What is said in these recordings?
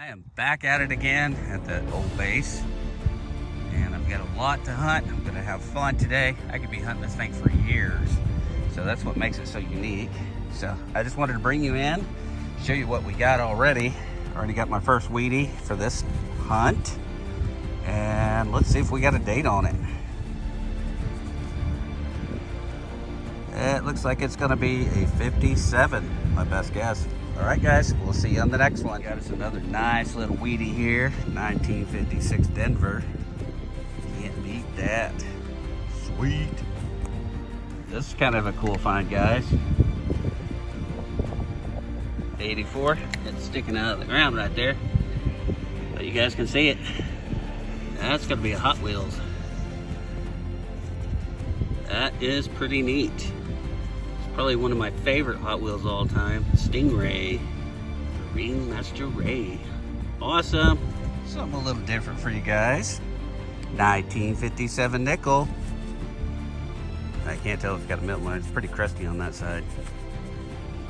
I am back at it again at the old base, and I've got a lot to hunt. I'm gonna have fun today. I could be hunting this thing for years, so that's what makes it so unique. So I just wanted to bring you in, show you what we got already. Already got my first weedy for this hunt, and let's see if we got a date on it. It looks like it's gonna be a 57, my best guess. All right, guys, we'll see you on the next one. Got us another nice little weedy here, 1956 Denver. Can't beat that. Sweet. This is kind of a cool find, guys. 84, it's sticking out of the ground right there. But you guys can see it. That's gonna be a Hot Wheels. That is pretty neat. Probably one of my favorite Hot Wheels of all time, Stingray, Ringmaster Ray. Awesome. Something a little different for you guys. 1957 nickel. I can't tell if it's got a metal line. It's pretty crusty on that side.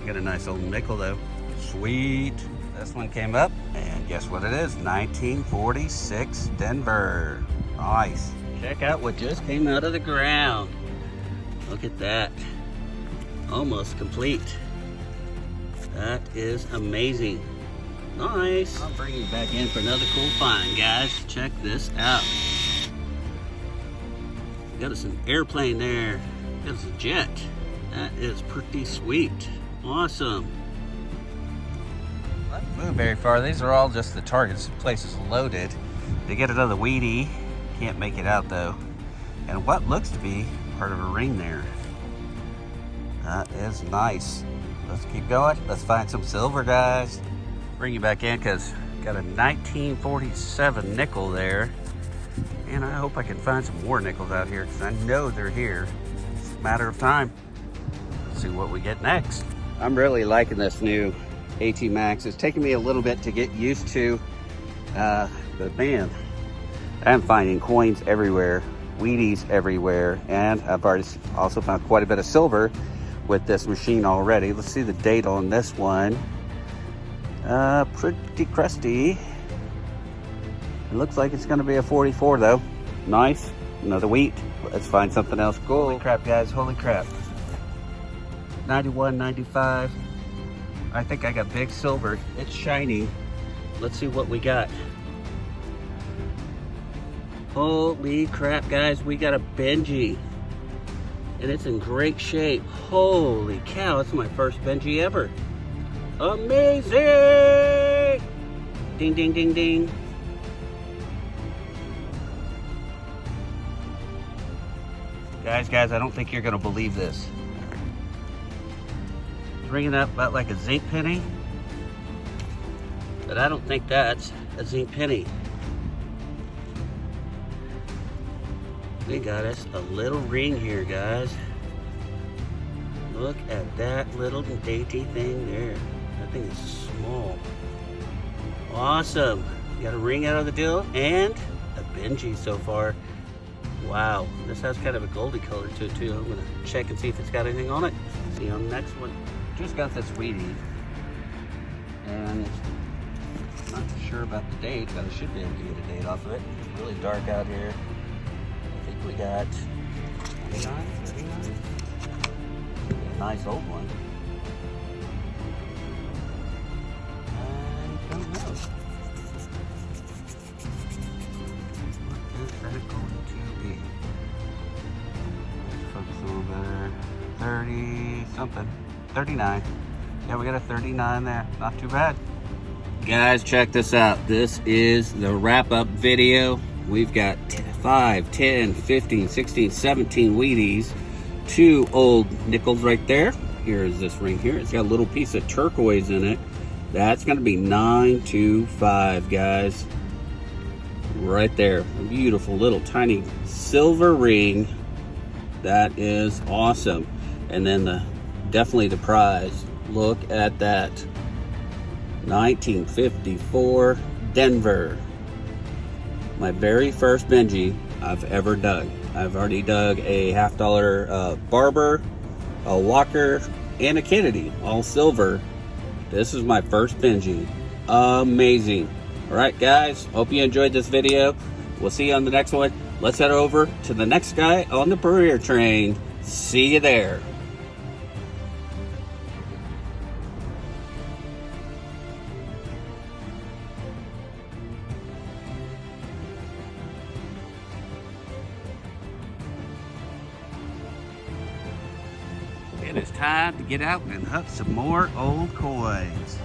Got a nice old nickel though. Sweet. This one came up, and guess what it is? 1946 Denver. Nice. Check out what just came out of the ground. Look at that. Almost complete. That is amazing. Nice. I'll bring you back in for another cool find, guys. Check this out. Got us an airplane there. Got us a jet. That is pretty sweet. Awesome. I didn't move very far. These are all just the targets. The place is loaded. They get another weedy. Can't make it out though. And what looks to be part of a ring there. That is nice. Let's keep going. Let's find some silver, guys. Bring you back in because got a 1947 nickel there. And I hope I can find some more nickels out here because I know they're here. It's a matter of time. Let's see what we get next. I'm really liking this new AT Max. It's taking me a little bit to get used to, but man, I'm finding coins everywhere, Wheaties everywhere, and I've already also found quite a bit of silver with this machine already. Let's see the date on this one. Pretty crusty. It looks like it's gonna be a 44 though. Nice, another wheat. Let's find something else cool. Holy crap, guys, holy crap. 91, 95. I think I got big silver. It's shiny. Let's see what we got. Holy crap, guys, we got a Benji. And it's in great shape. Holy cow, it's my first Benji ever. Amazing! Ding, ding, ding, ding. Guys, I don't think you're gonna believe this. It's ringing up about like a zinc penny, but I don't think that's a zinc penny. We got us a little ring here, guys. Look at that little dainty thing there. That thing is small. Awesome. Got a ring out of the deal and a Benji so far. Wow. This has kind of a goldy color to it too. I'm gonna check and see if it's got anything on it. See you on the next one. Just got this weedy. And not sure about the date, but I should be able to get a date off of it. It's really dark out here. I think we got 29, 39. A nice old one. I don't know. What is that going to be? Let's focus a little better. 30 something. 39. Yeah, we got a 39 there. Not too bad. Guys, check this out. This is the wrap-up video. We've got 5, 10, 15, 16, 17 Wheaties, 2 old nickels right there. Here is this ring here. It's got a little piece of turquoise in it. That's gonna be 925, guys. Right there. A beautiful little tiny silver ring. That is awesome. And then definitely the prize. Look at that. 1954 Denver. My very first Benji I've ever dug. I've already dug a $50 Barber, a Walker, and a Kennedy, all silver. This is my first Benji. Amazing. All right, guys, hope you enjoyed this video. We'll see you on the next one. Let's head over to the next guy on the Barrier Train. See you there. It is time to get out and hunt some more old coins.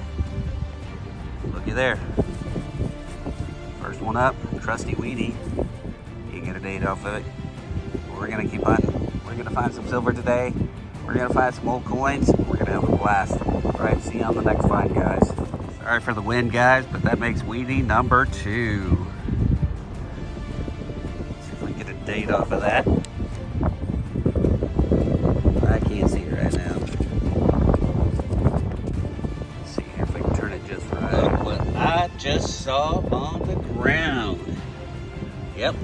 Looky there. First one up, trusty Weedy. You can get a date off of it. We're gonna keep hunting. We're gonna find some silver today. We're gonna find some old coins. We're gonna have a blast. All right, see you on the next find, guys. Sorry for the wind, guys, but that makes Weedy number 2. Let's see if we can get a date off of that. I can't see it right now. Let's see if we can turn it just right. Look what I just saw on the ground. Yep.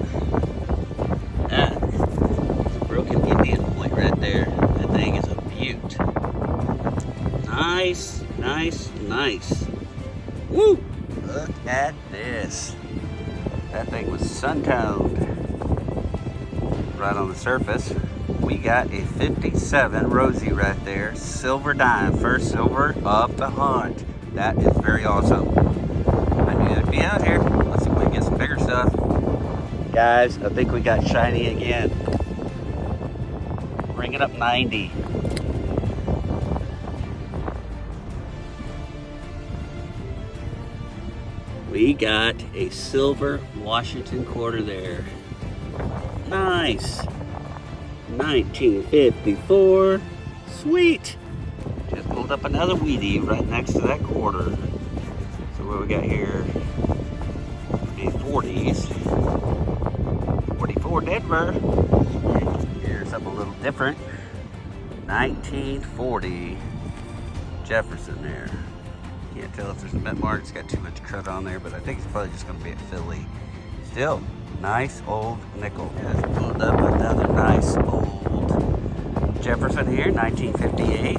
That is a broken Indian point right there. That thing is a beaut. Nice, nice, nice. Woo! Look at this. That thing was sun-toned. Right on the surface. We got a 57 Rosie right there. Silver dime. First silver of the hunt. That is very awesome. I knew it'd be out here. Let's see if we can get some bigger stuff. Guys, I think we got shiny again. Bring it up 90. We got a silver Washington quarter there. Nice. 1954. Sweet. Just pulled up another Weedy right next to that quarter. So what we got here? The 40s. 44 Denver. Here's something a little different. 1940 Jefferson there. Can't tell if there's a mint mark. It's got too much crud on there, but I think it's probably just going to be a Philly. Still, nice old nickel. Just pulled up another nice old Jefferson here, 1958.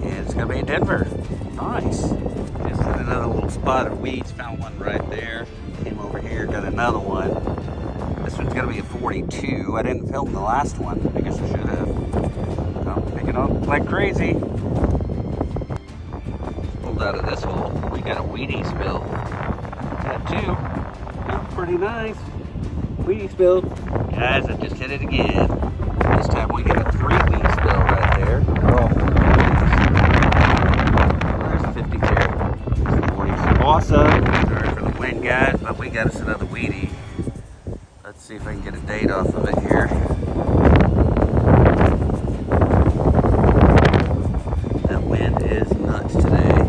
And it's going to be a Denver. Nice. Just hit another little spot of weeds. Found one right there. Came over here, got another one. This one's going to be a 42. I didn't film the last one. I guess I should have. I'm picking up like crazy. Pulled out of this hole. We got a Weedy spill. Got 2. Pretty nice. Weedy spill. Guys, I just hit it again. This time we get a 3 weed spill right there. Oh, there's a 52. 40. Awesome. Sorry for the wind, guys, but we got us another Weedy. Let's see if I can get a date off of it here. That wind is nuts today.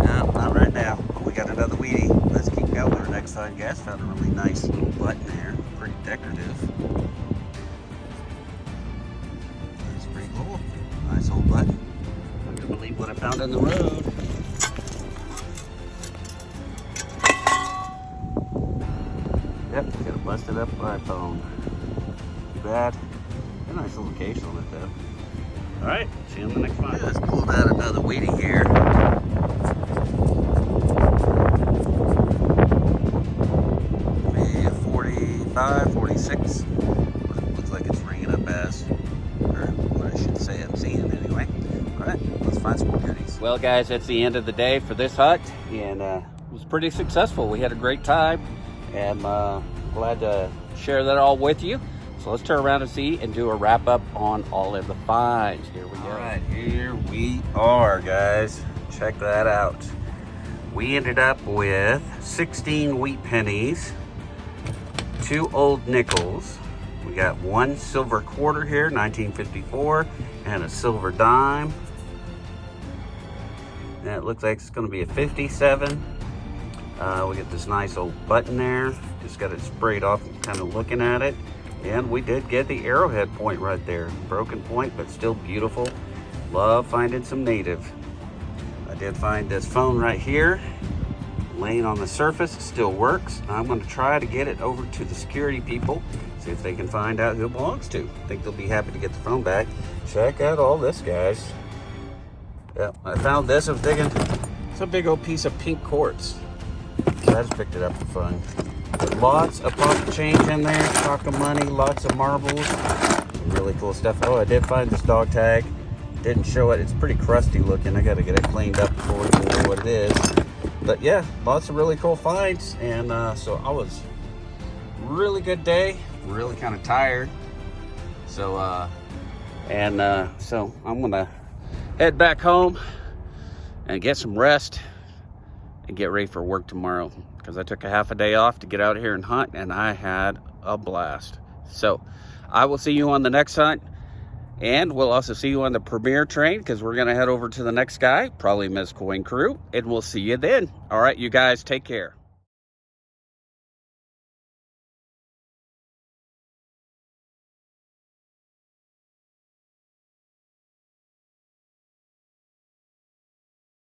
No, not right now. But we got another Weedy. Let's keep going. Our next side, guys, found a really nice little button there. Pretty decorative. That's pretty cool. Nice old button. I'm gonna believe what I found on the road. Yep, got a busted up iPhone. Too bad. A nice little case on it though. Alright, see you on the next one. Just pulled out another Weedy here. Maybe a 45, 46. Looks like it's ringing up as, or what I should say I'm seeing anyway. Alright, let's find some more goodies. Well guys, that's the end of the day for this hunt, and it was pretty successful. We had a great time, and glad to share that all with you. So let's turn around and see and do a wrap up on all of the finds. Here we go. All right, here we are, guys. Check that out. We ended up with 16 wheat pennies, 2 old nickels. We got 1 silver quarter here, 1954, and a silver dime. And it looks like it's going to be a 57. We got this nice old button there. Just got it sprayed off, kind of looking at it. And we did get the arrowhead point right there. Broken point, but still beautiful. Love finding some native. I did find this phone right here, laying on the surface. It still works. I'm going to try to get it over to the security people, see if they can find out who it belongs to. I think they'll be happy to get the phone back. Check out all this, guys. Yep, I found this. I was digging It's a big old piece of pink quartz. So I just picked it up for fun. But lots of pocket change in there, pocket money, lots of marbles, really cool stuff. Oh, I did find this dog tag. Didn't show it. It's pretty crusty looking. I got to get it cleaned up before we can know what it is. But yeah, lots of really cool finds. And so I was really good day. Really kind of tired. So so I'm gonna head back home and get some rest and get ready for work tomorrow, because I took a half a day off to get out here and hunt, and I had a blast. So I will see you on the next hunt, and we'll also see you on the Premier train, because we're gonna head over to the next guy, probably Ms. Coin Crew, and we'll see you then. All right, you guys, take care.